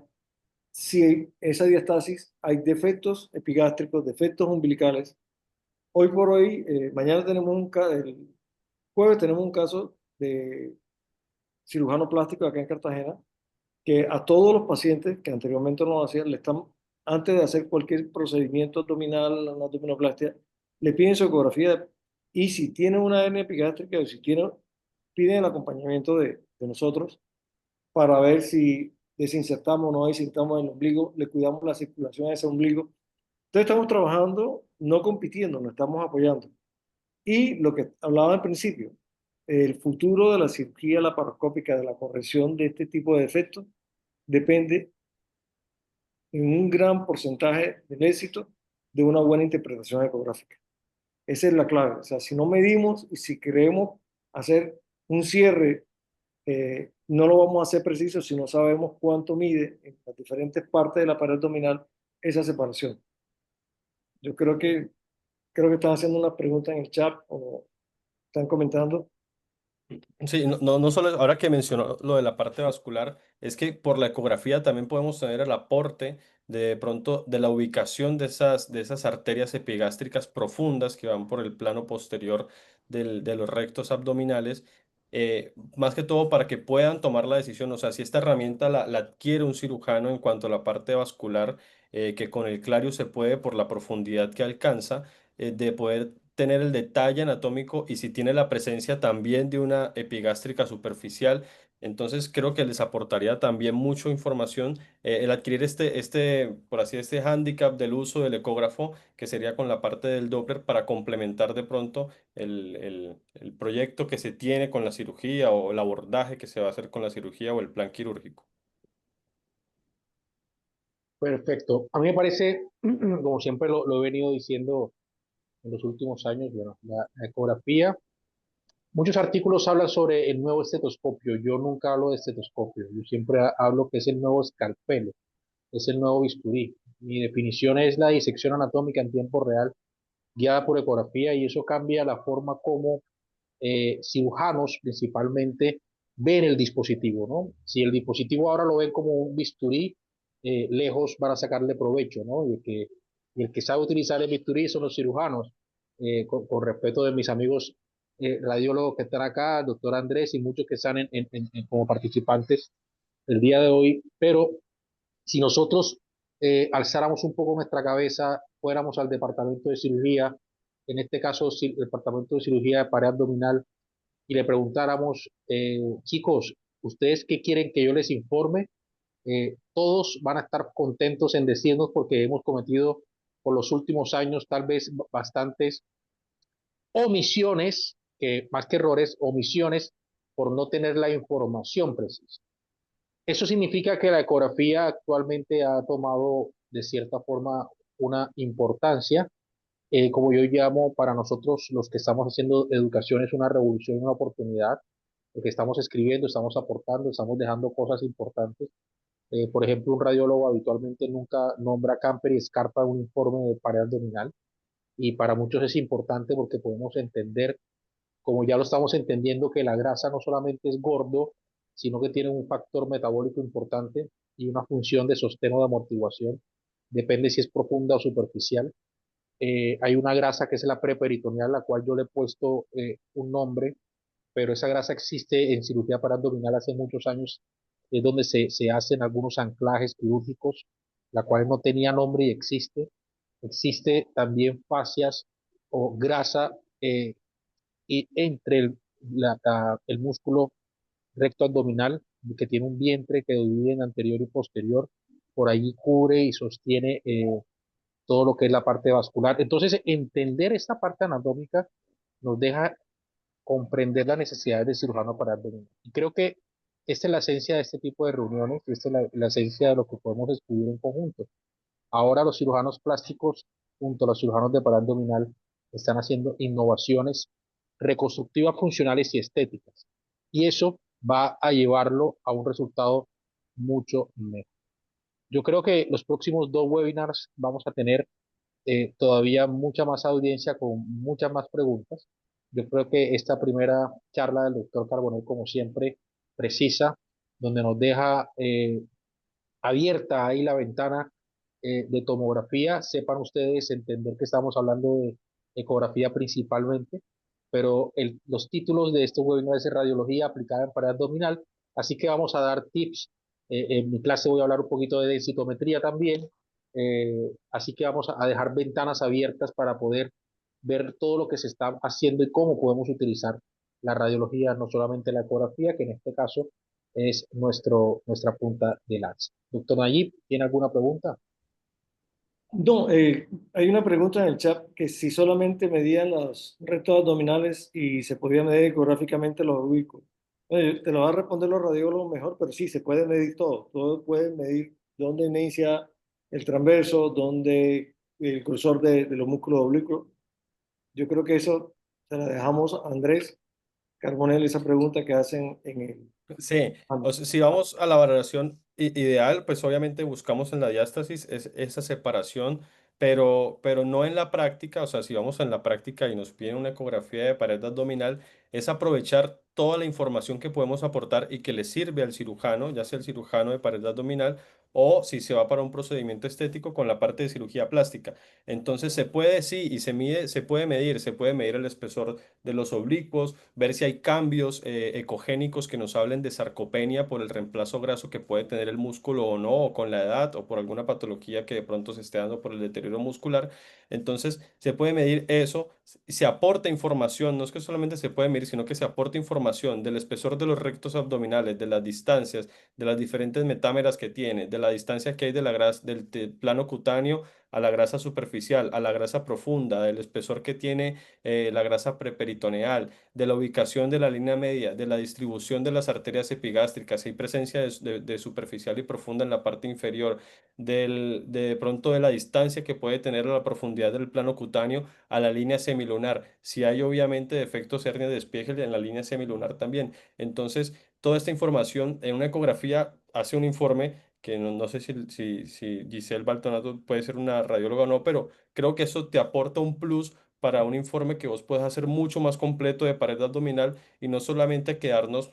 si esa diastasis hay defectos epigástricos, defectos umbilicales. Hoy por hoy, mañana tenemos el jueves tenemos un caso de cirujano plástico acá en Cartagena que a todos los pacientes que anteriormente no lo hacían, antes de hacer cualquier procedimiento abdominal, una abdominoplastia, le piden su ecografía y si tiene una hernia epigástrica o si tiene, piden el acompañamiento de nosotros para ver si desinsertamos o no desinsertamos el ombligo, le cuidamos la circulación de ese ombligo. Entonces estamos trabajando, no compitiendo, nos estamos apoyando. Y lo que hablaba al principio, el futuro de la cirugía laparoscópica, de la corrección de este tipo de defectos, depende en un gran porcentaje del éxito de una buena interpretación ecográfica. Esa es la clave. O sea, si no medimos y si queremos hacer un cierre, no lo vamos a hacer preciso si no sabemos cuánto mide en las diferentes partes de la pared abdominal esa separación. Yo creo que están haciendo una pregunta en el chat o están comentando. sí, no solo ahora que mencionó lo de la parte vascular, es que por la ecografía también podemos tener el aporte de pronto de la ubicación de esas arterias epigástricas profundas que van por el plano posterior de los rectos abdominales, más que todo para que puedan tomar la decisión. O sea, si esta herramienta la adquiere un cirujano en cuanto a la parte vascular, que con el Clarius se puede, por la profundidad que alcanza, de poder tener el detalle anatómico, y si tiene la presencia también de una epigástrica superficial. Entonces creo que les aportaría también mucha información el adquirir por así este hándicap del uso del ecógrafo, que sería con la parte del Doppler, para complementar de pronto el proyecto que se tiene con la cirugía, o el abordaje que se va a hacer con la cirugía, o el plan quirúrgico. Perfecto. A mí me parece, como siempre lo he venido diciendo en los últimos años, bueno, la ecografía, muchos artículos hablan sobre el nuevo estetoscopio. Yo nunca hablo de estetoscopio, yo siempre hablo que es el nuevo escalpelo, es el nuevo bisturí. Mi definición es la disección anatómica en tiempo real guiada por ecografía, y eso cambia la forma como cirujanos principalmente ven el dispositivo, ¿no? Si el dispositivo ahora lo ven como un bisturí, lejos van a sacarle provecho, ¿no? Y el que sabe utilizar el bisturí son los cirujanos, con respeto de mis amigos radiólogos que están acá, el doctor Andrés y muchos que están como participantes el día de hoy, pero si nosotros alzáramos un poco nuestra cabeza, fuéramos al departamento de cirugía, en este caso el departamento de cirugía de pared abdominal, y le preguntáramos, chicos, ¿ustedes qué quieren que yo les informe? Todos van a estar contentos en decirnos, porque hemos cometido por los últimos años tal vez bastantes omisiones, que más que errores, omisiones por no tener la información precisa. Eso significa que la ecografía actualmente ha tomado de cierta forma una importancia, como yo llamo, para nosotros los que estamos haciendo educación, es una revolución, una oportunidad, porque estamos escribiendo, estamos aportando, estamos dejando cosas importantes. Por ejemplo, un radiólogo habitualmente nunca nombra Camper y Scarpa en un informe de pared abdominal, y para muchos es importante porque podemos entender, como ya lo estamos entendiendo, que la grasa no solamente es gordo, sino que tiene un factor metabólico importante y una función de sostén o de amortiguación, depende si es profunda o superficial. Hay una grasa que es la preperitoneal, la cual yo le he puesto un nombre, pero esa grasa existe en cirugía paraabdominal hace muchos años, es donde se hacen algunos anclajes quirúrgicos, la cual no tenía nombre y existe. Existe también fascias o grasa y entre el músculo recto abdominal, que tiene un vientre que divide en anterior y posterior, por allí cubre y sostiene todo lo que es la parte vascular. Entonces, entender esta parte anatómica nos deja comprender las necesidades del cirujano para abdominal. Y creo que esta es la esencia de este tipo de reuniones, esta es la esencia de lo que podemos estudiar en conjunto. Ahora los cirujanos plásticos, junto a los cirujanos de pared abdominal, están haciendo innovaciones reconstructivas, funcionales y estéticas. Y eso va a llevarlo a un resultado mucho mejor. Yo creo que los próximos dos webinars vamos a tener todavía mucha más audiencia con muchas más preguntas. Yo creo que esta primera charla del doctor Carbonell, como siempre, precisa, donde nos deja abierta ahí la ventana de tomografía. Sepan ustedes entender que estamos hablando de ecografía principalmente, pero los títulos de estos webinars de radiología aplicada en pared abdominal, así que vamos a dar tips. En mi clase voy a hablar un poquito de densitometría también, así que vamos a dejar ventanas abiertas para poder ver todo lo que se está haciendo y cómo podemos utilizar la radiología, no solamente la ecografía, que en este caso es nuestra punta de lanza. Doctor Nayib, ¿tiene alguna pregunta? No, hay una pregunta en el chat que si solamente medían los rectos abdominales y se podía medir ecográficamente los oblicuos. Bueno, te lo va a responder los radiólogos mejor, pero sí, se puede medir todo. Todo puede medir dónde inicia el transverso, dónde el grosor de los músculos oblicuos. Yo creo que eso se la dejamos a Andrés Carbonell, esa pregunta que hacen en el... Sí, o sea, si vamos a la valoración ideal, pues obviamente buscamos en la diástasis esa separación, pero no en la práctica. O sea, si vamos en la práctica y nos piden una ecografía de pared abdominal, es aprovechar toda la información que podemos aportar y que le sirve al cirujano, ya sea el cirujano de pared abdominal o si se va para un procedimiento estético con la parte de cirugía plástica. Entonces se puede, sí, y se mide, se puede medir el espesor de los oblicuos, ver si hay cambios ecogénicos que nos hablen de sarcopenia por el reemplazo graso que puede tener el músculo o no, o con la edad, o por alguna patología que de pronto se esté dando por el deterioro muscular. Entonces se puede medir eso, se aporta información, no es que solamente se puede medir, sino que se aporta información del espesor de los rectos abdominales, de las distancias, de las diferentes metámeras que tiene, de la distancia que hay de la grasa, del plano cutáneo a la grasa superficial, a la grasa profunda, del espesor que tiene la grasa preperitoneal, de la ubicación de la línea media, de la distribución de las arterias epigástricas, si hay presencia de superficial y profunda en la parte inferior, de pronto de la distancia que puede tener a la profundidad del plano cutáneo a la línea semilunar, si hay obviamente defectos hernia de Spiegel en la línea semilunar también. Entonces, toda esta información en una ecografía hace un informe que no sé si Giselle Baltonato puede ser una radióloga o no, pero creo que eso te aporta un plus para un informe que vos puedes hacer mucho más completo de pared abdominal y no solamente quedarnos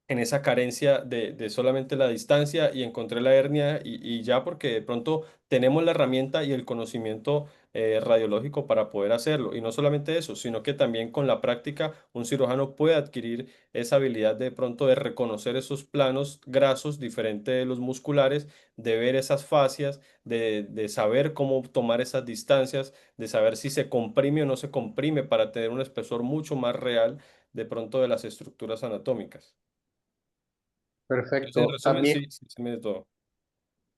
en esa carencia de solamente la distancia y encontré la hernia y ya porque de pronto tenemos la herramienta y el conocimiento radiológico para poder hacerlo. Y no solamente eso, sino que también con la práctica un cirujano puede adquirir esa habilidad de pronto de reconocer esos planos grasos diferentes de los musculares, de ver esas fascias, de saber cómo tomar esas distancias, de saber si se comprime o no se comprime para tener un espesor mucho más real de pronto de las estructuras anatómicas. Entonces, en Perfecto. resumen, sí, sí, se mide todo.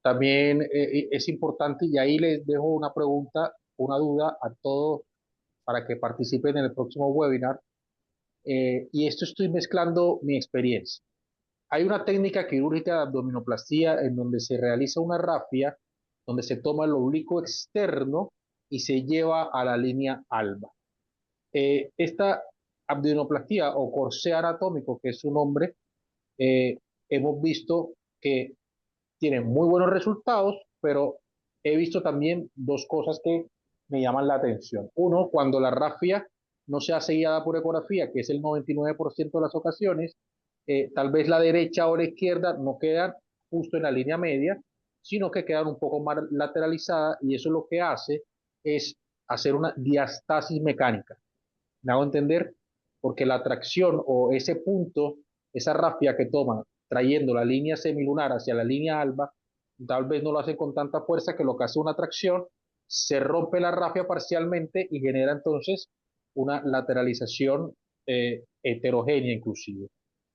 También es importante, y ahí les dejo una pregunta, una duda a todos para que participen en el próximo webinar. Y esto estoy mezclando mi experiencia. Hay una técnica quirúrgica de abdominoplastía en donde se realiza una rafia, donde se toma el oblicuo externo y se lleva a la línea alba. Esta abdominoplastía o corsé anatómico, que es su nombre, eh, hemos visto que tiene muy buenos resultados, pero he visto también dos cosas que me llaman la atención. Uno, cuando la rafia no sea guiada por ecografía, que es el 99% de las ocasiones, tal vez la derecha o la izquierda no quedan justo en la línea media, sino que quedan un poco más lateralizadas y eso lo que hace es hacer una diastasis mecánica. ¿Me hago entender? Porque la tracción o ese punto, esa rafia que toma trayendo la línea semilunar hacia la línea alba, tal vez no lo hace con tanta fuerza que lo que hace una tracción, se rompe la rafia parcialmente y genera entonces una lateralización heterogénea inclusive.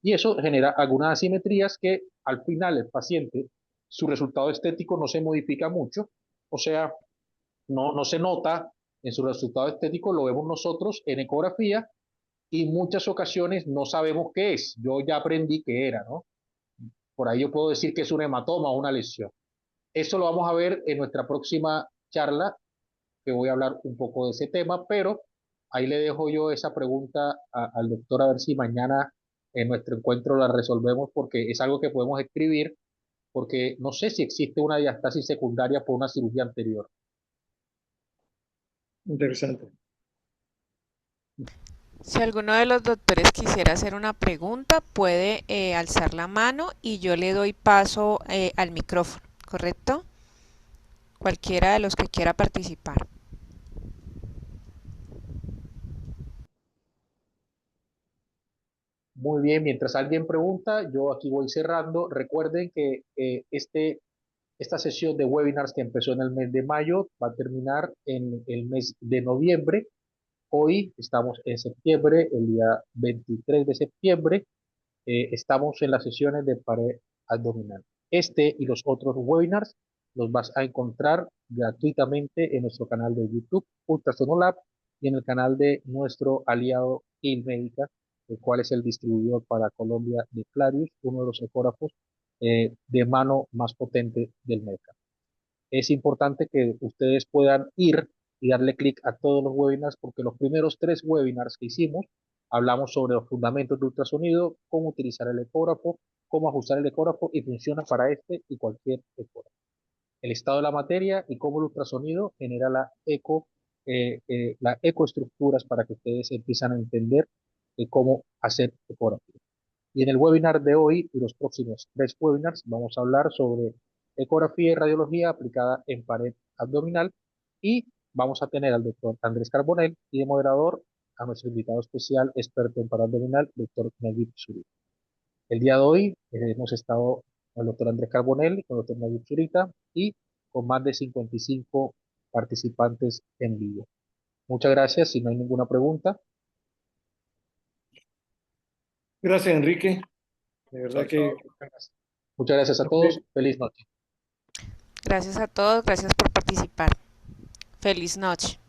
Y eso genera algunas asimetrías que al final el paciente, su resultado estético no se modifica mucho, o sea, no se nota en su resultado estético, lo vemos nosotros en ecografía y muchas ocasiones no sabemos qué es. Yo ya aprendí qué era, ¿no? Por ahí yo puedo decir que es un hematoma o una lesión. Eso lo vamos a ver en nuestra próxima charla, que voy a hablar un poco de ese tema, pero ahí le dejo yo esa pregunta al doctor a ver si mañana en nuestro encuentro la resolvemos porque es algo que podemos escribir, porque no sé si existe una diastasis secundaria por una cirugía anterior. Interesante. Si alguno de los doctores quisiera hacer una pregunta, puede alzar la mano y yo le doy paso al micrófono, ¿correcto? Cualquiera de los que quiera participar. Muy bien, mientras alguien pregunta, yo aquí voy cerrando. Recuerden que esta sesión de webinars que empezó en el mes de mayo va a terminar en el mes de noviembre. Hoy estamos en septiembre, el día 23 de septiembre, estamos en las sesiones de pared abdominal. Este y los otros webinars los vas a encontrar gratuitamente en nuestro canal de YouTube, Ultrasonolab, y en el canal de nuestro aliado InMedica, el cual es el distribuidor para Colombia de Clarius, uno de los ecógrafos de mano más potente del mercado. Es importante que ustedes puedan ir y darle clic a todos los webinars porque los primeros 3 webinars que hicimos hablamos sobre los fundamentos de ultrasonido, cómo utilizar el ecógrafo, cómo ajustar el ecógrafo y funciona para este y cualquier ecógrafo. El estado de la materia y cómo el ultrasonido genera la ecoestructuras para que ustedes empiezan a entender de cómo hacer ecografía. Y en el webinar de hoy y los próximos 3 webinars vamos a hablar sobre ecografía y radiología aplicada en pared abdominal y vamos a tener al doctor Andrés Carbonell y de moderador a nuestro invitado especial, experto en pared abdominal, doctor Nayib Zurita. El día de hoy hemos estado con el doctor Andrés Carbonell y con el doctor Nayib Zurita y con más de 55 participantes en vivo. Muchas gracias. Si no hay ninguna pregunta. Gracias, Enrique. De verdad Chao, que chao. Muchas gracias a todos. Feliz noche. Gracias a todos, gracias por participar. Feliz noche.